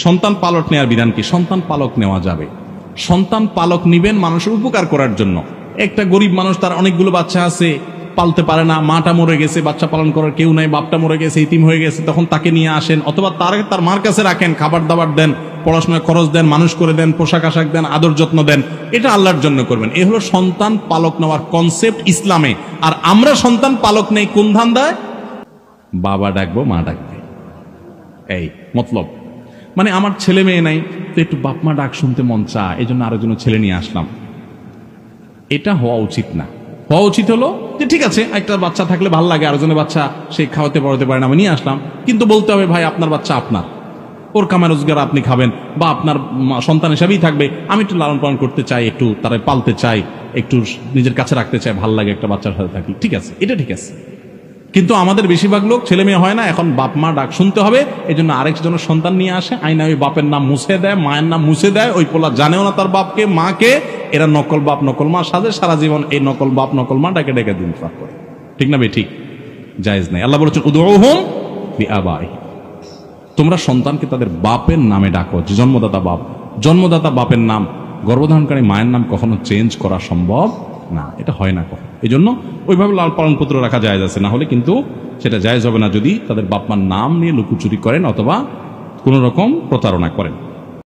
সন্তান পালক নেওয়ার বিধান কি? সন্তান পালক নেওয়া যাবে। সন্তান পালক নিবেন মানুষের উপকার করার জন্য। একটা গরিব মানুষ, তার অনেকগুলো বাচ্চা আছে, পালতে পারে না, মাটা মরে গেছে, বাচ্চা পালন করার কেউ নাই, বাপটা মরে গেছে, ইতিম হয়ে গেছে, তখন তাকে নিয়ে আসেন, অথবা তার মার কাছে রাখেন, খাবার দাবার দেন, পড়াশোনায় খরচ দেন, মানুষ করে দেন, পোশাক আশাক দেন, আদর যত্ন দেন, এটা আল্লাহর জন্য করবেন। এ হলো সন্তান পালক নেওয়ার কনসেপ্ট ইসলামে। আর আমরা সন্তান পালক নেই কোন ধান্দায়? বাবা ডাকবো, মা ডাকবে, এই মতলব। মানে আমার ছেলে মেয়ে নাই, তো একটু বাপ মা ডাক শুনতে মন চায়, এই জন্য আরেকজন ছেলে নিয়ে আসলাম। এটা হওয়া উচিত না। হওয়া উচিত হলো যে ঠিক আছে, একটা বাচ্চা থাকলে ভালো লাগে, আরেকজনের বাচ্চা সে খাওয়াতে পড়াতে পারে না, আমি নিয়ে আসলাম, কিন্তু বলতে হবে ভাই আপনার বাচ্চা আপনার, ওর কামাই রোজগার আপনি খাবেন, বা আপনার সন্তান হিসাবেই থাকবে, আমি একটু লালন পালন করতে চাই, একটু তারা পালতে চাই, একটু নিজের কাছে রাখতে চাই, ভালো লাগে একটা বাচ্চার সাথে থাকি, ঠিক আছে, এটা ঠিক আছে। কিন্তু আমাদের বেশিরভাগ লোক ছেলে মেয়ে হয় না, এখন বাপ মা ডাক শুনতে হবে, এই জন্য আরেকজনের সন্তান নিয়ে আসে, আইনা ওই বাপের নাম মুছে দেয়, মায়ের নাম মুছে দেয়, ওই পোলা জানেও না তার বাপকে মাকে, এরা নকল বাপ নকল মা সাজে, সারা জীবন এই নকল বাপ নকল মা ডাকে ডেকে দিন পার করে। ঠিক না বে? ঠিক, জায়েজ নাই। আল্লাহ বলেছেন উদউহুম বিআবাইহিম, তোমরা সন্তানকে তাদের বাপের নামে ডাকো, যে জন্মদাতা বাপ, জন্মদাতা বাপের নাম, গর্ভধারণকারী মায়ের নাম কখনো চেঞ্জ করা সম্ভব না, এটা হয় না কখনো। এই জন্য ওইভাবে লাল পালন পুত্র রাখা জায়েজ আছে, না হলে কিন্তু সেটা জায়েজ হবে না যদি তাদের বাপ মার নাম নিয়ে লুকোচুরি করেন অথবা কোন রকম প্রতারণা করেন।